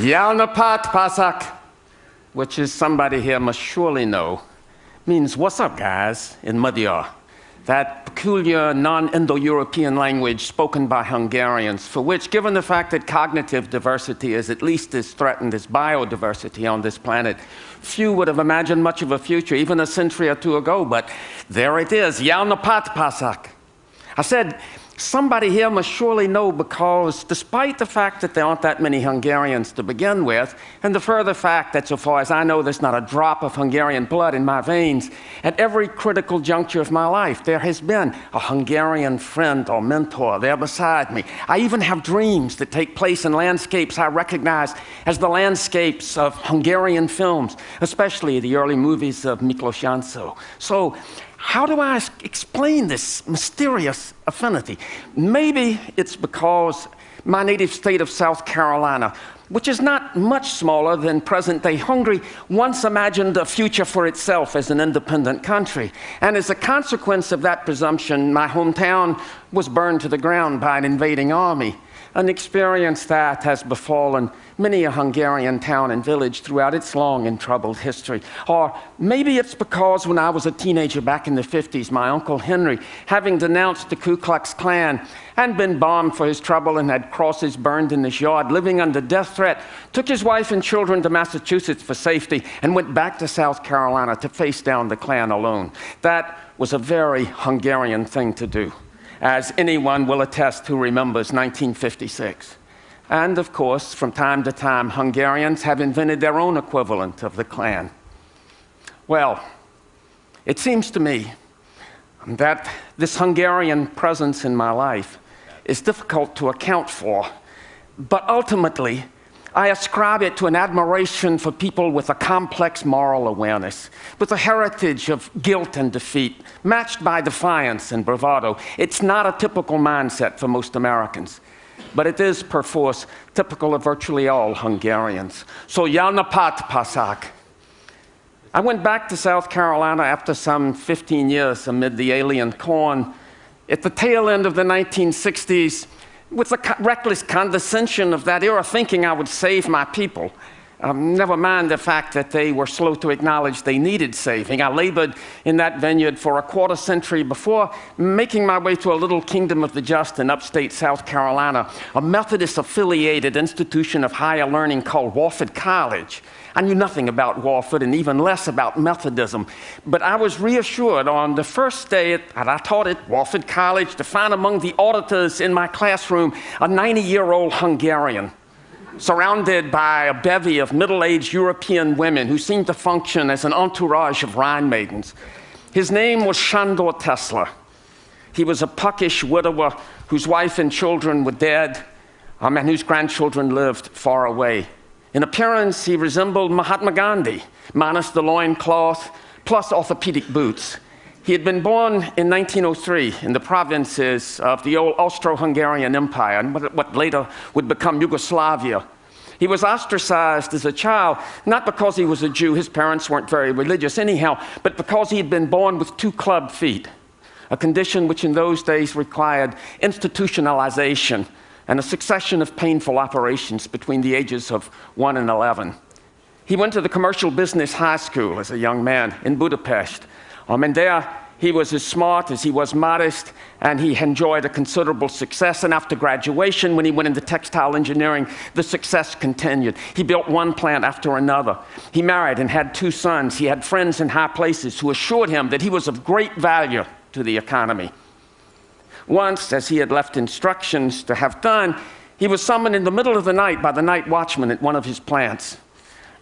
Yalnapat Pasak, which is somebody here must surely know, means "what's up, guys?" in Magyar, that peculiar non-Indo-European language spoken by Hungarians, for which, given the fact that cognitive diversity is at least as threatened as biodiversity on this planet, few would have imagined much of a future, even a century or two ago, but there it is, Yalnapat Pasak. I said, somebody here must surely know, because despite the fact that there aren't that many Hungarians to begin with, and the further fact that so far as I know there's not a drop of Hungarian blood in my veins, at every critical juncture of my life there has been a Hungarian friend or mentor there beside me. I even have dreams that take place in landscapes I recognize as the landscapes of Hungarian films, especially the early movies of Miklos Janso. So, how do I explain this mysterious affinity? Maybe it's because my native state of South Carolina, which is not much smaller than present-day Hungary, once imagined a future for itself as an independent country. And as a consequence of that presumption, my hometown was burned to the ground by an invading army, an experience that has befallen many a Hungarian town and village throughout its long and troubled history. Or maybe it's because when I was a teenager back in the 50s, my Uncle Henry, having denounced the Ku Klux Klan and been bombed for his trouble and had crosses burned in his yard, living under death threat, took his wife and children to Massachusetts for safety and went back to South Carolina to face down the Klan alone. That was a very Hungarian thing to do, as anyone will attest who remembers 1956. And of course, from time to time, Hungarians have invented their own equivalent of the Klan. Well, it seems to me that this Hungarian presence in my life is difficult to account for, but ultimately, I ascribe it to an admiration for people with a complex moral awareness, with a heritage of guilt and defeat, matched by defiance and bravado. It's not a typical mindset for most Americans, but it is, perforce, typical of virtually all Hungarians. So, Yalnapat Pasak. I went back to South Carolina after some 15 years amid the alien corn. At the tail end of the 1960s, with the reckless condescension of that era, thinking I would save my people. Never mind the fact that they were slow to acknowledge they needed saving. I labored in that vineyard for a quarter century before making my way to a little kingdom of the just in upstate South Carolina, a Methodist-affiliated institution of higher learning called Wofford College. I knew nothing about Wofford and even less about Methodism, but I was reassured on the first day that I taught at Wofford College to find among the auditors in my classroom a 90-year-old Hungarian, surrounded by a bevy of middle-aged European women who seemed to function as an entourage of Rhine maidens. His name was Sándor Tesla. He was a puckish widower whose wife and children were dead, and whose grandchildren lived far away. In appearance, he resembled Mahatma Gandhi, minus the loincloth, plus orthopedic boots. He had been born in 1903 in the provinces of the old Austro-Hungarian Empire, and what later would become Yugoslavia. He was ostracized as a child, not because he was a Jew, his parents weren't very religious anyhow, but because he had been born with 2 club feet, a condition which in those days required institutionalization and a succession of painful operations between the ages of 1 and 11. He went to the commercial business high school as a young man in Budapest. And there, he was as smart as he was modest, and he enjoyed a considerable success. And after graduation, when he went into textile engineering, the success continued. He built one plant after another. He married and had 2 sons. He had friends in high places who assured him that he was of great value to the economy. Once, as he had left instructions to have done, he was summoned in the middle of the night by the night watchman at one of his plants.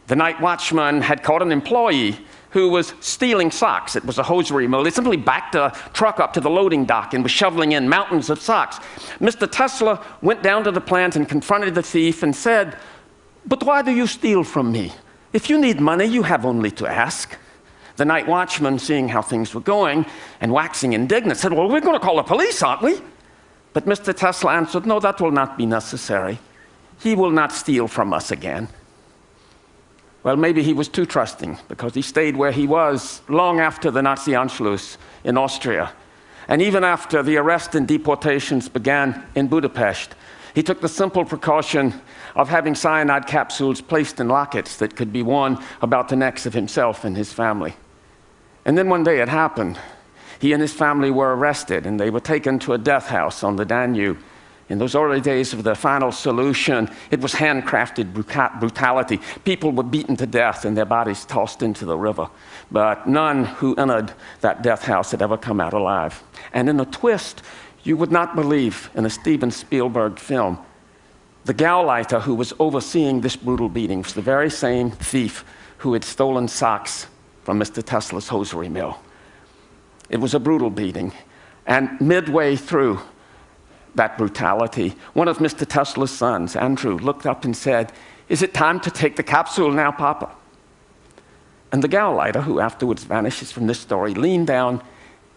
The night watchman had caught an employee who was stealing socks. It was a hosiery mill. He simply backed a truck up to the loading dock and was shoveling in mountains of socks. Mr. Tesla went down to the plant and confronted the thief and said, "But why do you steal from me? If you need money, you have only to ask." The night watchman, seeing how things were going and waxing indignant, said, "Well, we're going to call the police, aren't we?" But Mr. Tesla answered, "No, that will not be necessary. He will not steal from us again." Well, maybe he was too trusting, because he stayed where he was long after the Nazi Anschluss in Austria, and even after the arrest and deportations began in Budapest. He took the simple precaution of having cyanide capsules placed in lockets that could be worn about the necks of himself and his family. And then one day it happened. He and his family were arrested, and they were taken to a death house on the Danube. In those early days of the final solution, it was handcrafted brutality. People were beaten to death and their bodies tossed into the river. But none who entered that death house had ever come out alive. And in a twist you would not believe in a Steven Spielberg film, the Gauleiter who was overseeing this brutal beating was the very same thief who had stolen socks from Mr. Tesla's hosiery mill. It was a brutal beating. And midway through that brutality, one of Mr. Tesla's sons, Andrew, looked up and said, "Is it time to take the capsule now, Papa?" And the Gauleiter, who afterwards vanishes from this story, leaned down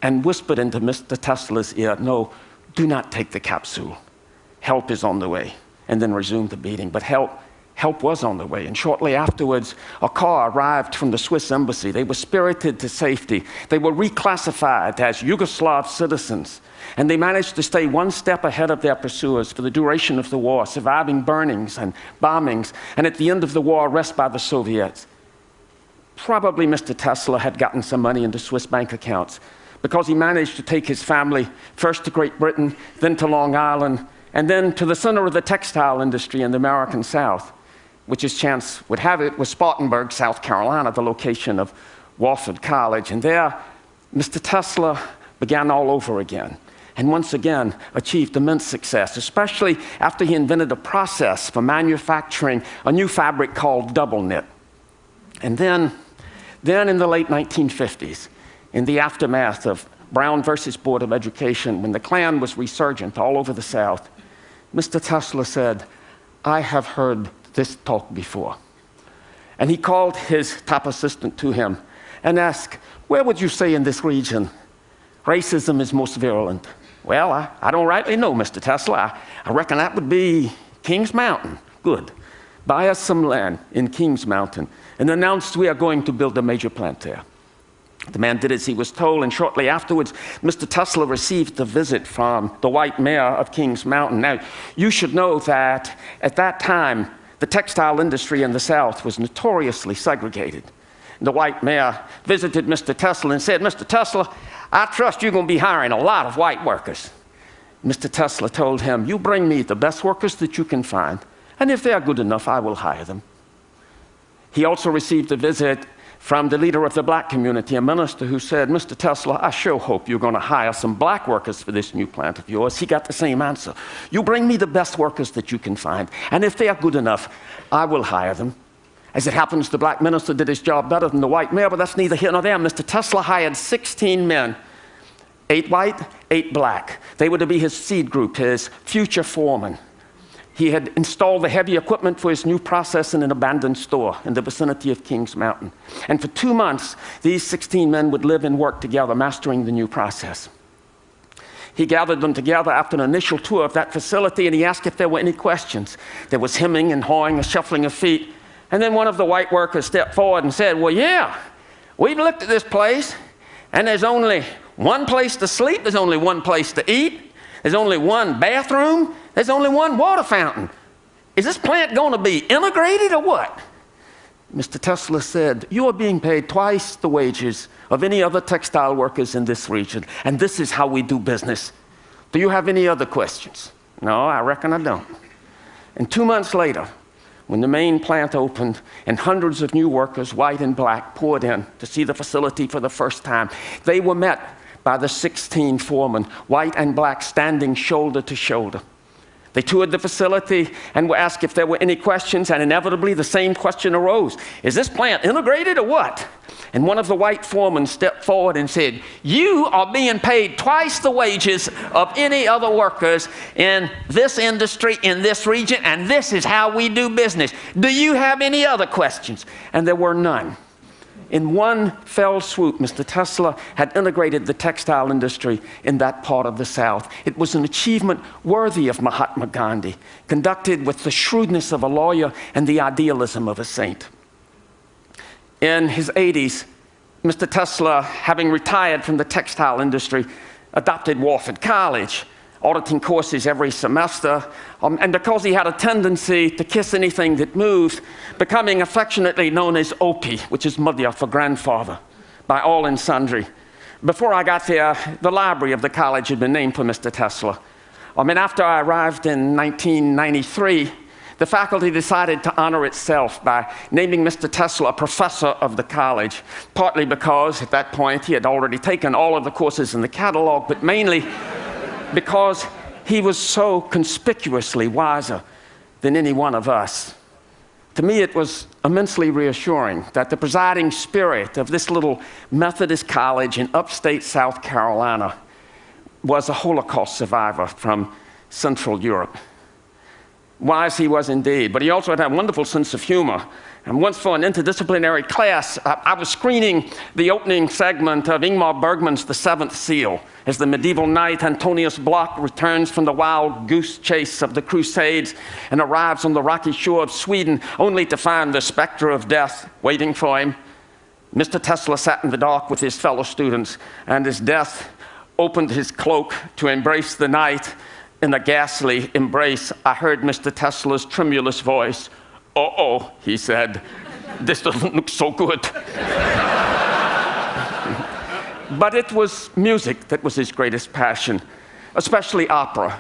and whispered into Mr. Tesla's ear, "No, do not take the capsule. Help is on the way," and then resumed the beating. But help was on the way, and shortly afterwards, a car arrived from the Swiss embassy. They were spirited to safety. They were reclassified as Yugoslav citizens, and they managed to stay one step ahead of their pursuers for the duration of the war, surviving burnings and bombings, and at the end of the war, arrested by the Soviets. Probably Mr. Tesla had gotten some money into Swiss bank accounts, because he managed to take his family first to Great Britain, then to Long Island, and then to the center of the textile industry in the American South, which, as chance would have it, was Spartanburg, South Carolina, the location of Wofford College. And there, Mr. Tesla began all over again, and once again achieved immense success, especially after he invented a process for manufacturing a new fabric called double knit. And then in the late 1950s, in the aftermath of Brown versus Board of Education, when the Klan was resurgent all over the South, Mr. Tesla said, "I have heard this talk before." And he called his top assistant to him and asked, "Where would you say in this region racism is most virulent?" "Well, I don't rightly know, Mr. Tesla. I reckon that would be Kings Mountain." "Good. Buy us some land in Kings Mountain and announced we are going to build a major plant there." The man did as he was told, and shortly afterwards, Mr. Tesla received a visit from the white mayor of Kings Mountain. Now, you should know that at that time, the textile industry in the South was notoriously segregated. The white mayor visited Mr. Tesla and said, "Mr. Tesla, I trust you're going to be hiring a lot of white workers." Mr. Tesla told him, "You bring me the best workers that you can find, and if they are good enough, I will hire them." He also received a visit from the leader of the black community, a minister who said, "Mr. Tesla, I sure hope you're going to hire some black workers for this new plant of yours." He got the same answer. "You bring me the best workers that you can find, and if they are good enough, I will hire them." As it happens, the black minister did his job better than the white mayor, but that's neither here nor there. Mr. Tesla hired 16 men, 8 white, 8 black. They were to be his seed group, his future foremen. He had installed the heavy equipment for his new process in an abandoned store in the vicinity of Kings Mountain. And for 2 months, these 16 men would live and work together, mastering the new process. He gathered them together after an initial tour of that facility, and he asked if there were any questions. There was hemming and hawing, a shuffling of feet. And then one of the white workers stepped forward and said, "Well, yeah, we've looked at this place, and there's only one place to sleep, there's only one place to eat, there's only one bathroom, there's only one water fountain. Is this plant going to be integrated or what?" Mr. Tesla said, "You are being paid twice the wages of any other textile workers in this region, and this is how we do business. Do you have any other questions?" "No, I reckon I don't." And 2 months later, when the main plant opened and hundreds of new workers, white and black, poured in to see the facility for the first time, they were met by the 16 foremen, white and black, standing shoulder to shoulder. They toured the facility and were asked if there were any questions, and inevitably the same question arose. "Is this plant integrated or what?" And one of the white foremen stepped forward and said, "You are being paid twice the wages of any other workers in this industry, in this region, and this is how we do business. Do you have any other questions?" And there were none. In one fell swoop, Mr. Tesla had integrated the textile industry in that part of the South. It was an achievement worthy of Mahatma Gandhi, conducted with the shrewdness of a lawyer and the idealism of a saint. In his 80s, Mr. Tesla, having retired from the textile industry, adopted Wofford College, auditing courses every semester, and because he had a tendency to kiss anything that moved, becoming affectionately known as Opie, which is Madhya for grandfather, by all and sundry. Before I got there, the library of the college had been named for Mr. Tesla. After I arrived in 1993, the faculty decided to honor itself by naming Mr. Tesla a professor of the college, partly because at that point he had already taken all of the courses in the catalog, but mainly because he was so conspicuously wiser than any one of us. To me, it was immensely reassuring that the presiding spirit of this little Methodist college in upstate South Carolina was a Holocaust survivor from Central Europe. Wise he was indeed, but he also had a wonderful sense of humor. And once for an interdisciplinary class, I was screening the opening segment of Ingmar Bergman's The Seventh Seal, as the medieval knight Antonius Block returns from the wild goose chase of the Crusades and arrives on the rocky shore of Sweden, only to find the specter of death waiting for him. Mr. Tesla sat in the dark with his fellow students, and as death opened his cloak to embrace the knight, in a ghastly embrace, I heard Mr. Tesla's tremulous voice. "Uh-oh," he said, "this doesn't look so good." But it was music that was his greatest passion, especially opera.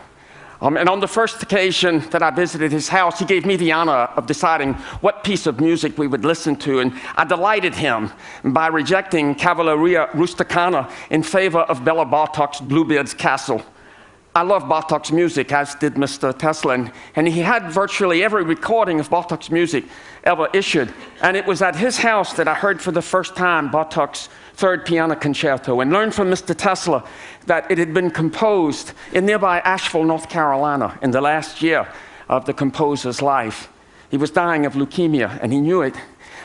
And on the first occasion that I visited his house, he gave me the honor of deciding what piece of music we would listen to, and I delighted him by rejecting Cavalleria Rusticana in favor of Bela Bartok's Bluebeard's Castle. I love Bartok's music, as did Mr. Tesla, and he had virtually every recording of Bartok's music ever issued. And it was at his house that I heard for the first time Bartok's Third Piano Concerto, and learned from Mr. Tesla that it had been composed in nearby Asheville, North Carolina, in the last year of the composer's life. He was dying of leukemia, and he knew it.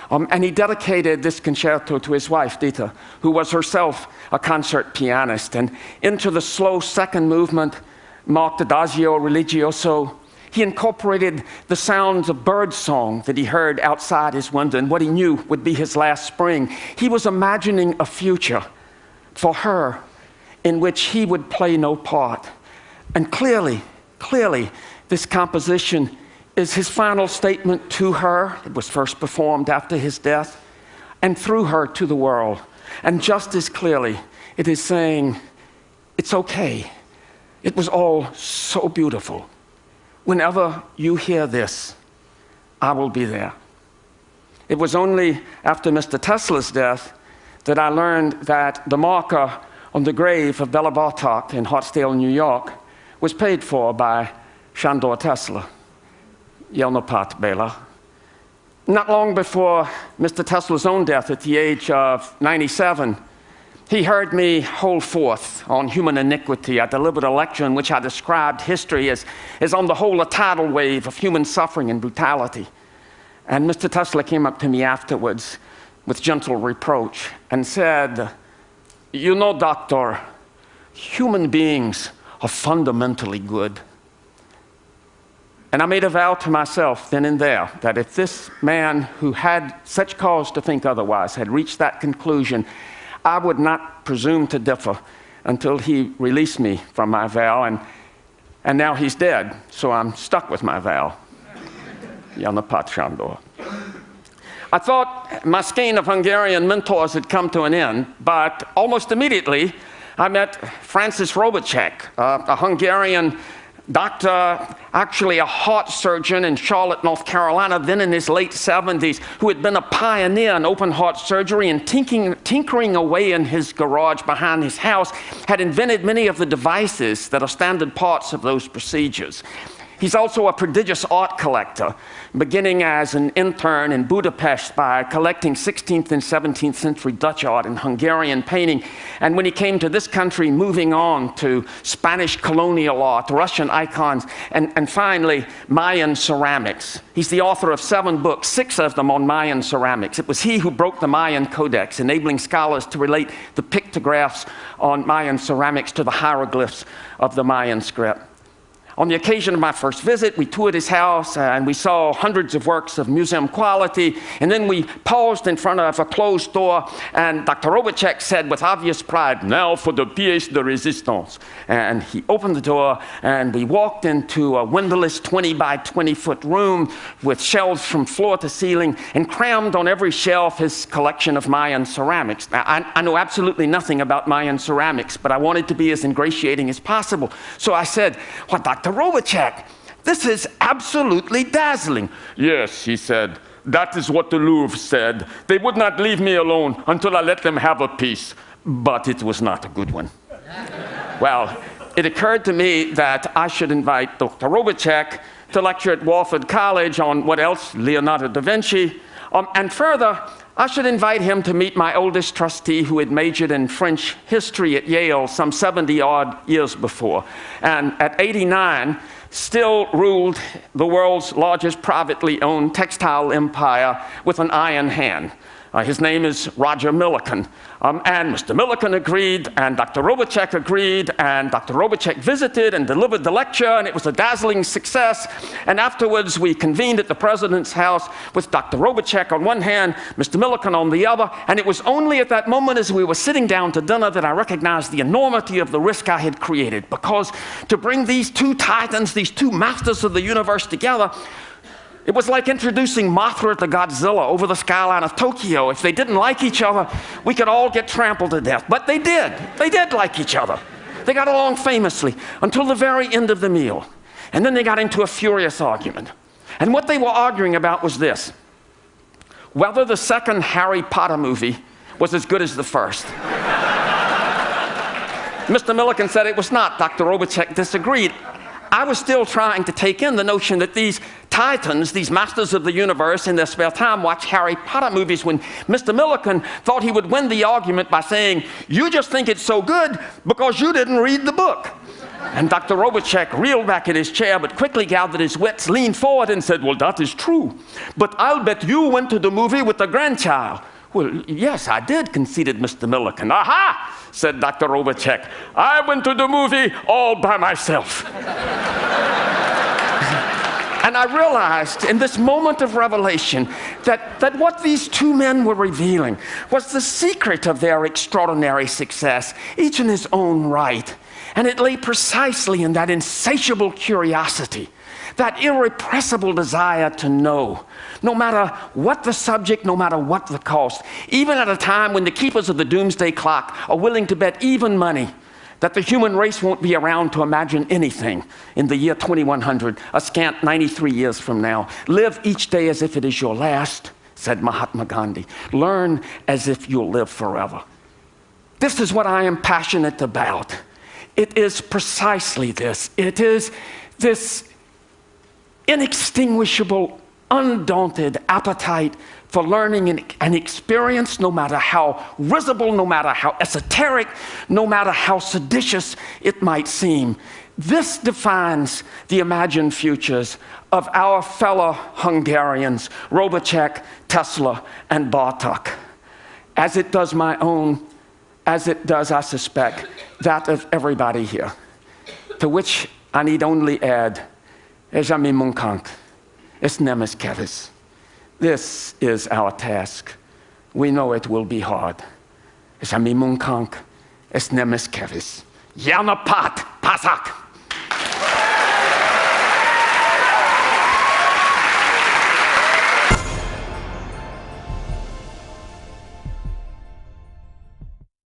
And he dedicated this concerto to his wife, Dita, who was herself a concert pianist. And into the slow second movement, marked Adagio Religioso, he incorporated the sounds of birdsong that he heard outside his window and what he knew would be his last spring. He was imagining a future for her in which he would play no part. And clearly, this composition is his final statement to her. It was first performed after his death, and through her to the world. And just as clearly, it is saying, it's okay. It was all so beautiful. Whenever you hear this, I will be there. It was only after Mr. Tesla's death that I learned that the marker on the grave of Bela Bartok in Hartsdale, New York, was paid for by Shandor Tesla. Jelnopat Bela. Not long before Mr. Tesla's own death at the age of 97, he heard me hold forth on human iniquity. I delivered a lecture in which I described history as on the whole a tidal wave of human suffering and brutality. And Mr. Tesla came up to me afterwards with gentle reproach and said, "You know, doctor, human beings are fundamentally good." And I made a vow to myself then and there that if this man who had such cause to think otherwise had reached that conclusion, I would not presume to differ until he released me from my vow. And now he's dead, so I'm stuck with my vow. Jelnopat Shandor. I thought my skein of Hungarian mentors had come to an end, but almost immediately I met Francis Robacek, a Hungarian doctor, actually a heart surgeon in Charlotte, North Carolina, then in his late 70s, who had been a pioneer in open heart surgery and tinkering away in his garage behind his house, had invented many of the devices that are standard parts of those procedures. He's also a prodigious art collector, beginning as an intern in Budapest by collecting 16th and 17th century Dutch art and Hungarian painting. And when he came to this country, moving on to Spanish colonial art, Russian icons, and finally, Mayan ceramics. He's the author of 7 books, 6 of them on Mayan ceramics. It was he who broke the Mayan Codex, enabling scholars to relate the pictographs on Mayan ceramics to the hieroglyphs of the Mayan script. On the occasion of my first visit, we toured his house and we saw hundreds of works of museum quality. And then we paused in front of a closed door, and Dr. Robotchek said with obvious pride, "Now for the pièce de résistance." And he opened the door, and we walked into a windowless 20 by 20 foot room with shelves from floor to ceiling, and crammed on every shelf his collection of Mayan ceramics. Now, I know absolutely nothing about Mayan ceramics, but I wanted to be as ingratiating as possible. So I said, "Well, Dr. Robotchek, this is absolutely dazzling." "Yes," he said, "that is what the Louvre said. They would not leave me alone until I let them have a piece. But it was not a good one." Well, it occurred to me that I should invite Dr. Robotchek to lecture at Walford College on what else? Leonardo da Vinci. And further, I should invite him to meet my oldest trustee, who had majored in French history at Yale some 70-odd years before, and at 89 still ruled the world's largest privately owned textile empire with an iron hand. His name is Roger Millikan. And Mr. Millikan agreed, and Dr. Robotchek agreed, and Dr. Robotchek visited and delivered the lecture, and it was a dazzling success. And afterwards, we convened at the president's house with Dr. Robotchek on one hand, Mr. Millikan on the other, and it was only at that moment as we were sitting down to dinner that I recognized the enormity of the risk I had created, because to bring these two titans, these two masters of the universe together, it was like introducing Mothra to Godzilla over the skyline of Tokyo. If they didn't like each other, we could all get trampled to death. But they did. They did like each other. They got along famously until the very end of the meal. And then they got into a furious argument. And what they were arguing about was this: whether the second Harry Potter movie was as good as the first. Mr. Millikan said it was not. Dr. Robotchek disagreed. I was still trying to take in the notion that these titans, these masters of the universe, in their spare time watch Harry Potter movies, when Mr. Millikan thought he would win the argument by saying, "You just think it's so good because you didn't read the book." And Dr. Robotchek reeled back in his chair, but quickly gathered his wits, leaned forward and said, "Well, that is true. But I'll bet you went to the movie with a grandchild." "Well, yes, I did," conceded Mr. Millikan. "Aha!" said Dr. Robotchek. "I went to the movie all by myself." And I realized in this moment of revelation that what these two men were revealing was the secret of their extraordinary success, each in his own right. And it lay precisely in that insatiable curiosity, that irrepressible desire to know, no matter what the subject, no matter what the cost, even at a time when the keepers of the doomsday clock are willing to bet even money that the human race won't be around to imagine anything in the year 2100, a scant 93 years from now. Live each day as if it is your last, said Mahatma Gandhi. Learn as if you'll live forever. This is what I am passionate about. It is precisely this. It is this inextinguishable, undaunted appetite for learning and experience, no matter how risible, no matter how esoteric, no matter how seditious it might seem. This defines the imagined futures of our fellow Hungarians, Robotchek, Tesla, and Bartók, as it does my own, as it does, I suspect, that of everybody here. To which I need only add, Ejami Munkank, es nemes kevis. This is our task. We know it will be hard. Ejami Munkank, es nemes kevis. Jana pat, pasak.